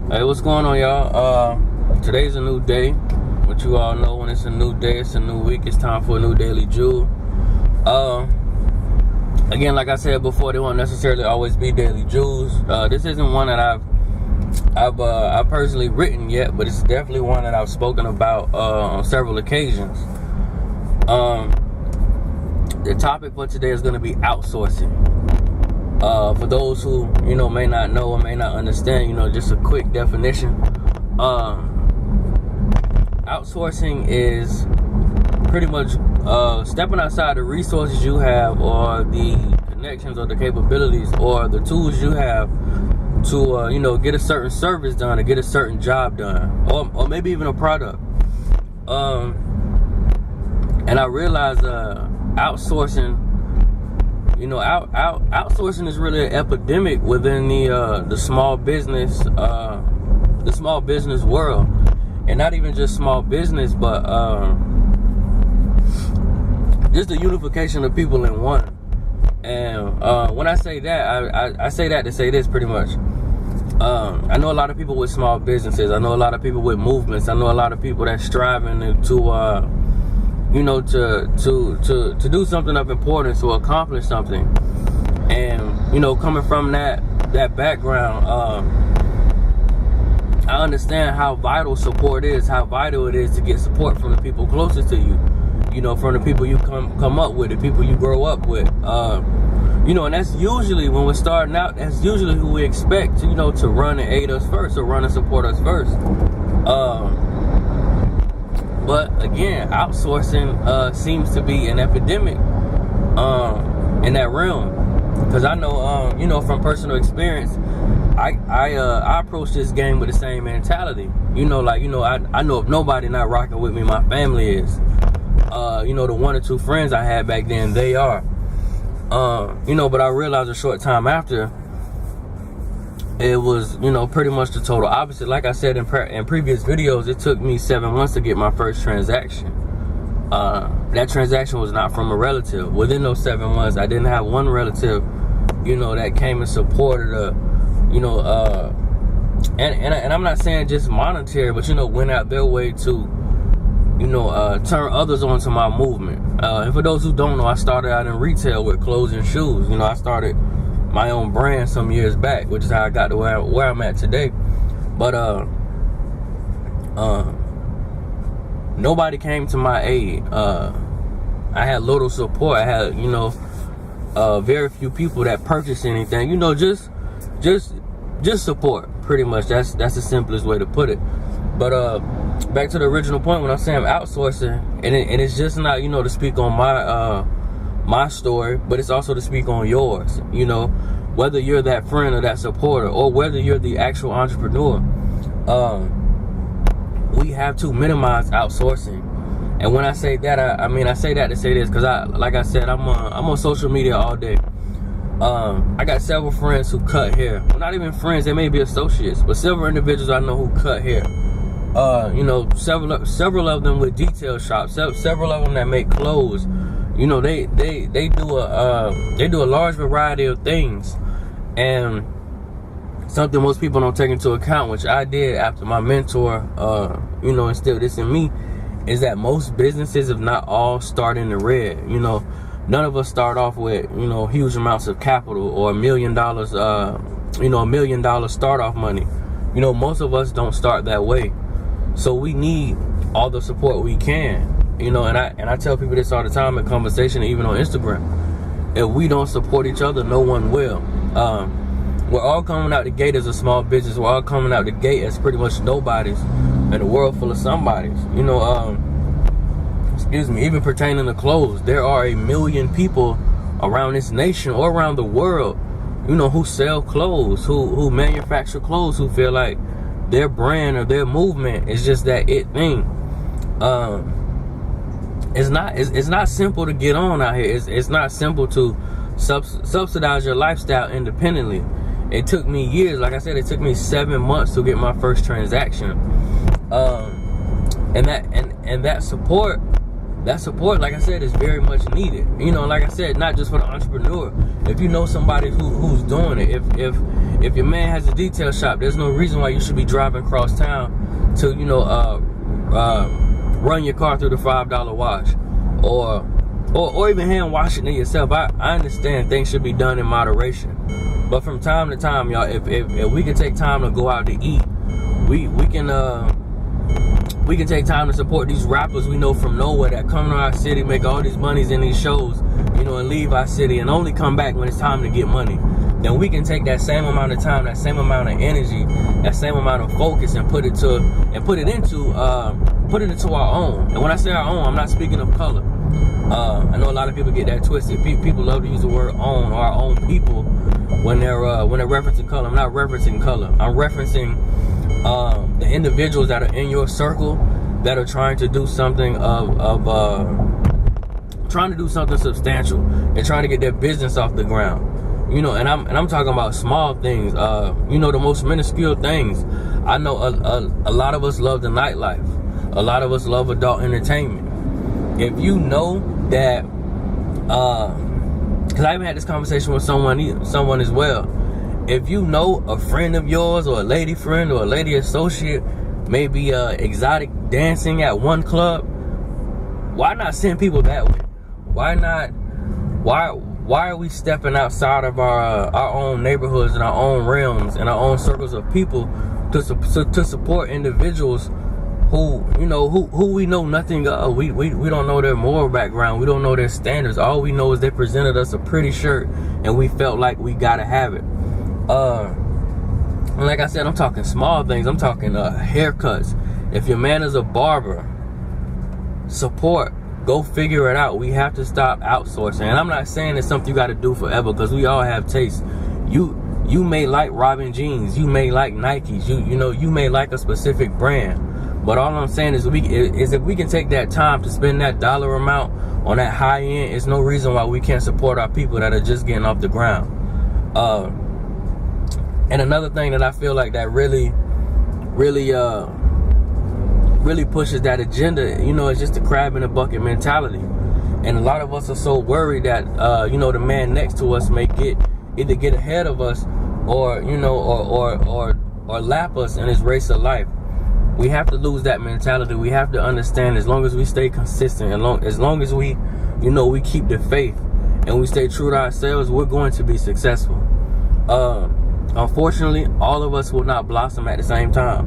Hey, what's going on, y'all? Today's a new day. What you all know, when it's a new day, it's a new week. It's time for a new daily jewel. Again, like I said before, they won't necessarily always be daily jewels. This isn't one that I've personally written yet, but it's definitely one that I've spoken about on several occasions. The topic for today is going to be outsourcing. For those who, may not know or may not understand, just a quick definition. Outsourcing is pretty much stepping outside the resources you have, or the connections, or the capabilities, or the tools you have to, get a certain service done, or get a certain job done, or maybe even a product. And I realized outsourcing, outsourcing is really an epidemic within the small business world, and not even just small business, but just the unification of people in one. And when I say that, I say that to say this pretty much. I know a lot of people with small businesses. I know a lot of people with movements. I know a lot of people that's striving to do something of importance, to accomplish something. And coming from that background, I understand how vital support is, how vital it is to get support from the people closest to you, from the people you come up with, the people you grow up with, and that's usually, when we're starting out, that's usually who we expect to run and aid us first, or run and support us first. But again, outsourcing seems to be an epidemic in that realm, because I know, from personal experience, I approach this game with the same mentality. I know if nobody not rocking with me, my family is. The one or two friends I had back then, they are. But I realized a short time after, it was, pretty much the total opposite. Like I said in previous videos, it took me 7 months to get my first transaction. That transaction was not from a relative. Within those 7 months, I didn't have one relative, that came and supported, and I'm not saying just monetary, but, went out their way to, turn others onto my movement. And for those who don't know, I started out in retail with clothes and shoes. I started my own brand some years back, which is how I got to where I'm at today. But nobody came to my aid. I had little support. I had very few people that purchased anything. Just support. Pretty much. That's the simplest way to put it. But back to the original point, when I'm saying outsourcing, and it's just not to speak on my story, but it's also to speak on yours. Whether you're that friend or that supporter, or whether you're the actual entrepreneur, we have to minimize outsourcing. And when I say that, I say that to say this, because like I said, I'm on social media all day. I got several friends who cut hair. Well, not even friends, they may be associates, but several individuals I know who cut hair. Several of them with detail shops, several of them that make clothes. They do a large variety of things. And something most people don't take into account, which I did after my mentor, instilled this in me, is that most businesses, if not all, start in the red. None of us start off with, huge amounts of capital, or $1 million, $1 million start off money. Most of us don't start that way. So we need all the support we can, and I tell people this all the time in conversation, even on Instagram. If we don't support each other, no one will. We're all coming out the gate as a small business. We're all coming out the gate as pretty much nobodies in a world full of somebodies. Even pertaining to clothes, there are 1 million people around this nation or around the world, who sell clothes, who manufacture clothes, who feel like their brand or their movement is just that it thing. It's not simple to get on out here. It's not simple to subsidize your lifestyle independently. It took me years. Like I said, it took me 7 months to get my first transaction. And that support, that support, like I said, is very much needed. You know, like I said, not just for the entrepreneur. If you know somebody who's doing it, if your man has a detail shop, there's no reason why you should be driving across town to, you know, run your car through the $5 wash, or even hand wash it yourself. I understand things should be done in moderation, but from time to time, y'all, if we can take time to go out to eat, we can take time to support these rappers we know from nowhere that come to our city, make all these monies in these shows, you know, and leave our city and only come back when it's time to get money. Then we can take that same amount of time, that same amount of energy, that same amount of focus, and put it into our own. And when I say our own, I'm not speaking of color. I know a lot of people get that twisted. People love to use the word own, or our own people, when they're referencing color. I'm not referencing color. I'm referencing the individuals that are in your circle that are trying to do something trying to do something substantial and trying to get their business off the ground. You know, and I'm talking about small things. You know, the most minuscule things. I know a lot of us love the nightlife. A lot of us love adult entertainment. If you know that, because I even had this conversation with someone as well. If you know a friend of yours, or a lady friend, or a lady associate, maybe exotic dancing at one club, why not send people that way? Why are we stepping outside of our own neighborhoods and our own realms and our own circles of people to support individuals who, you know, who we know nothing of? We don't know their moral background. We don't know their standards. All we know is they presented us a pretty shirt and we felt like we gotta have it. And like I said, I'm talking small things. I'm talking haircuts. If your man is a barber, support. Go figure it out. We have to stop outsourcing. And I'm not saying it's something you got to do forever, because we all have tastes. You may like Robin jeans. You may like Nikes. You may like a specific brand. But all I'm saying is if we can take that time to spend that dollar amount on that high end, it's no reason why we can't support our people that are just getting off the ground. And another thing that I feel like that really pushes that agenda, you know, it's just the crab in a bucket mentality. And a lot of us are so worried that you know, the man next to us may either get ahead of us, or, you know, or lap us in this race of life. We have to lose that mentality. We have to understand, as long as we stay consistent, as long as we, you know, we keep the faith and we stay true to ourselves, we're going to be successful. Unfortunately, all of us will not blossom at the same time.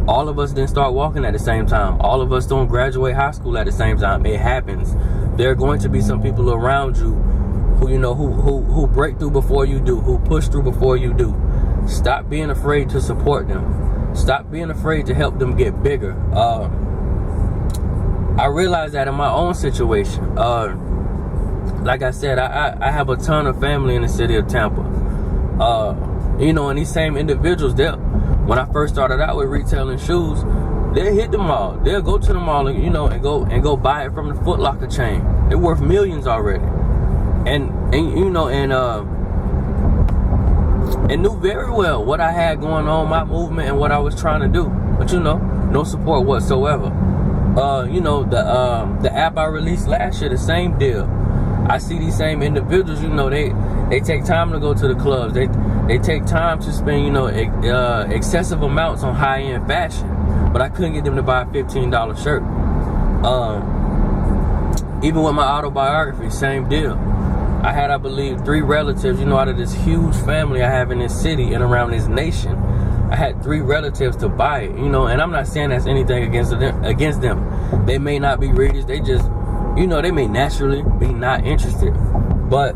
All of us didn't start walking at the same time. All of us don't graduate high school at the same time. It happens. There are going to be some people around you who, you know, who break through before you do, who push through before you do. Stop being afraid to support them. Stop being afraid to help them get bigger. I realized that in my own situation. Like I said, I have a ton of family in the city of Tampa. You know, and these same individuals, when I first started out with retailing shoes, they'll hit the mall. They'll go to the mall and, you know, and go buy it from the Foot Locker chain. They're worth millions already. And you know, and knew very well what I had going on, my movement, and what I was trying to do. But, you know, no support whatsoever. You know, the app I released last year, the same deal. I see these same individuals, you know, they take time to go to the clubs. They take time to spend, you know, excessive amounts on high-end fashion. But I couldn't get them to buy a $15 shirt. Even with my autobiography, same deal. I had, I believe, 3 relatives, you know, out of this huge family I have in this city and around this nation. I had 3 relatives to buy it, you know, and I'm not saying that's anything against them. They may not be readers. They just, you know, they may naturally be not interested. But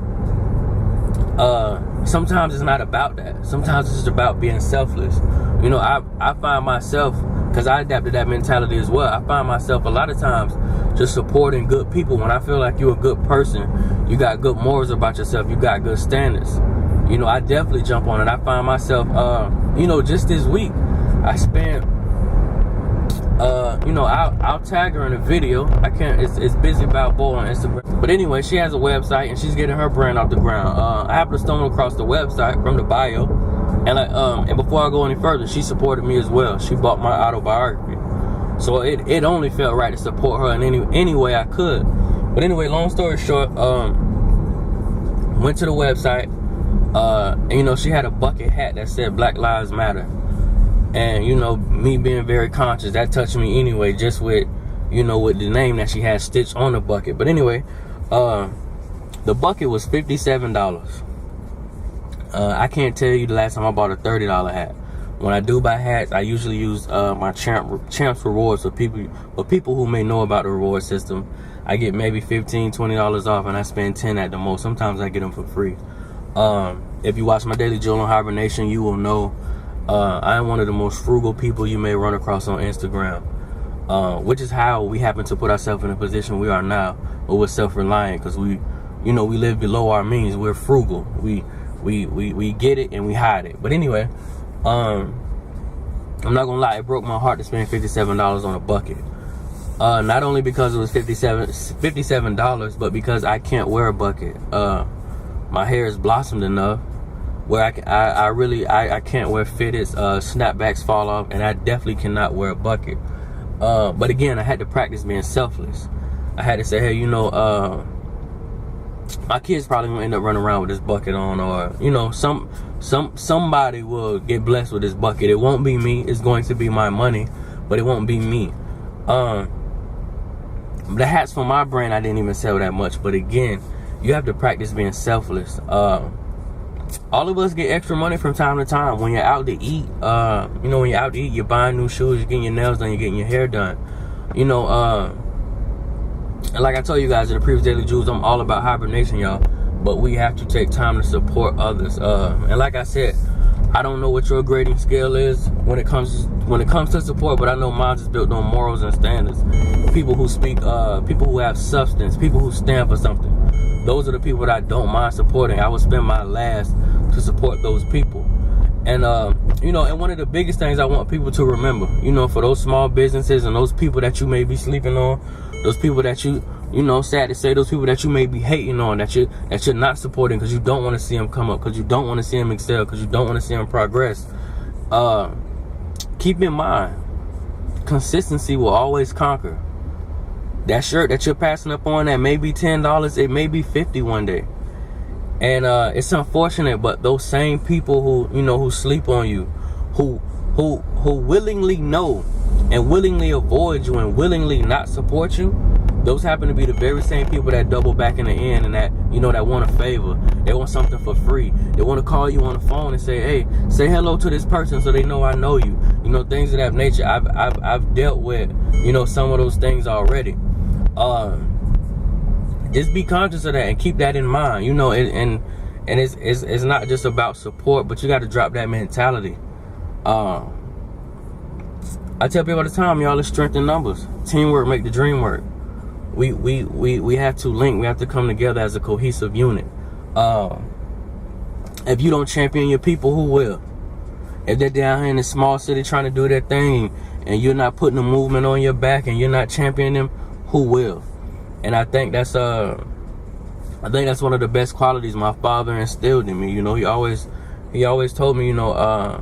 sometimes it's not about that. Sometimes it's just about being selfless. You know, I find myself, because I adapted that mentality as well, I find myself a lot of times just supporting good people. When I feel like you're a good person, you got good morals about yourself, you got good standards, you know, I definitely jump on it. I find myself, you know, just this week, I spent, you know, I'll tag her in a video. I can't, it's Busy Balboa on Instagram. But anyway, she has a website and she's getting her brand off the ground. I happened to stumble across the website from the bio. And before I go any further, she supported me as well. She bought my autobiography. So it only felt right to support her in any way I could. But anyway, long story short, went to the website, and, you know, she had a bucket hat that said Black Lives Matter. And, you know, me being very conscious, that touched me anyway, just with, you know, with the name that she had stitched on the bucket. But anyway, the bucket was $57. I can't tell you the last time I bought a $30 hat. When I do buy hats, I usually use my Champs rewards for people who may know about the reward system. I get maybe $15, $20 off, and I spend $10 at the most. Sometimes I get them for free. If you watch my daily journal on hibernation, you will know I am one of the most frugal people you may run across on Instagram, which is how we happen to put ourselves in the position we are now, where we're self-reliant, because we live below our means. We're frugal. We get it and we hide it. But anyway, I'm not gonna lie, it broke my heart to spend $57 on a bucket. Not only because it was $57, but because I can't wear a bucket. My hair is blossomed enough where I can't wear fitteds, snapbacks fall off, and I definitely cannot wear a bucket. But again, I had to practice being selfless. I had to say, hey, you know, my kids probably gonna end up running around with this bucket on, or, you know, somebody will get blessed with this bucket. It won't be me. It's going to be my money, but it won't be me. The hats for my brand, I didn't even sell that much. But again, you have to practice being selfless. All of us get extra money from time to time. When you're out to eat, you know, when you're out to eat, you're buying new shoes, you're getting your nails done, you're getting your hair done. You know, and like I told you guys in the previous Daily Jewels, I'm all about hibernation, y'all. But we have to take time to support others. And like I said, I don't know what your grading scale is when it comes to support, but I know mine is built on morals and standards. People who speak, people who have substance, people who stand for something. Those are the people that I don't mind supporting. I would spend my last to support those people. And you know, and one of the biggest things I want people to remember, you know, for those small businesses and those people that you may be sleeping on, those people that you know, sad to say, those people that you may be hating on, that you're not supporting because you don't want to see them come up, because you don't want to see them excel, because you don't want to see them progress. Keep in mind, consistency will always conquer. That shirt that you're passing up on that may be $10, it may be $50 one day. And it's unfortunate, but those same people who, you know, who sleep on you, who willingly know and willingly avoid you and willingly not support you, those happen to be the very same people that double back in the end, and that, you know, that want a favor. They want something for free. They want to call you on the phone and say, hey, say hello to this person so they know I know you. You know, things of that nature. I've dealt with, you know, some of those things already. Just be conscious of that and keep that in mind, you know, and it's not just about support, but you got to drop that mentality. I tell people all the time, y'all, it's strength in numbers. Teamwork make the dream work. We have to link. We have to come together as a cohesive unit. If you don't champion your people, who will? If they're down here in a small city trying to do their thing, and you're not putting the movement on your back, and you're not championing them, who will? And I think that's one of the best qualities my father instilled in me. You know, he always told me, you know,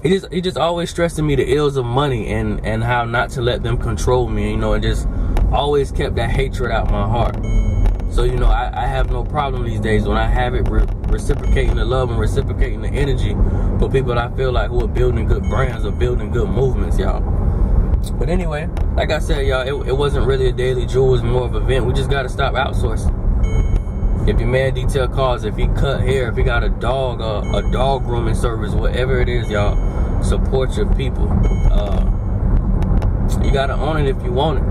he just always stressed to me the ills of money and how not to let them control me. You know, and just always kept that hatred out my heart. So, you know, I have no problem these days when I have it reciprocating the love and reciprocating the energy for people that I feel like who are building good brands or building good movements, y'all. But anyway, like I said, y'all, it wasn't really a daily jewel, it was more of an event. We just got to stop outsourcing. If your man detail cars, if he cut hair, if he got a dog grooming service, whatever it is, y'all, support your people. You got to own it if you want it.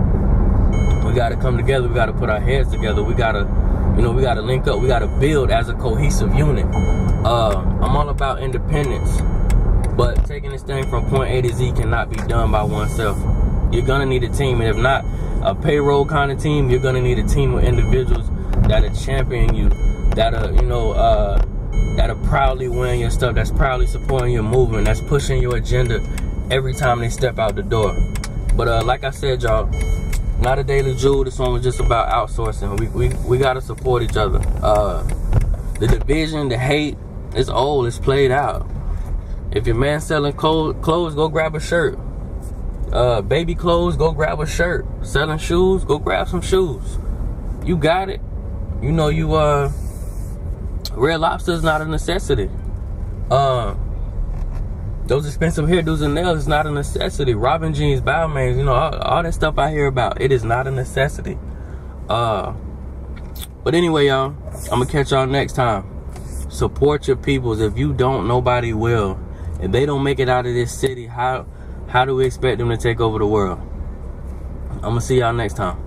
We got to come together. We got to put our heads together. We got to, you know, we got to link up. We got to build as a cohesive unit. I'm all about independence, but taking this thing from point A to Z cannot be done by oneself. You're going to need a team, and if not a payroll kind of team, you're going to need a team with individuals that are championing you, that are, you know, that are proudly wearing your stuff, that's proudly supporting your movement, that's pushing your agenda every time they step out the door. But like I said, y'all, not a daily jewel. This one was just about outsourcing. We gotta support each other. The division, the hate, it's old. It's played out. If your man's selling clothes, go grab a shirt. Baby clothes, go grab a shirt. Selling shoes, go grab some shoes. You got it. You know, Red Lobster is not a necessity. Those expensive hairdos and nails is not a necessity. Robin jeans, Balmains, you know, all that stuff I hear about, it is not a necessity. But anyway, y'all, I'm gonna catch y'all next time. Support your peoples. If you don't, nobody will. If they don't make it out of this city, how do we expect them to take over the world? I'm gonna see y'all next time.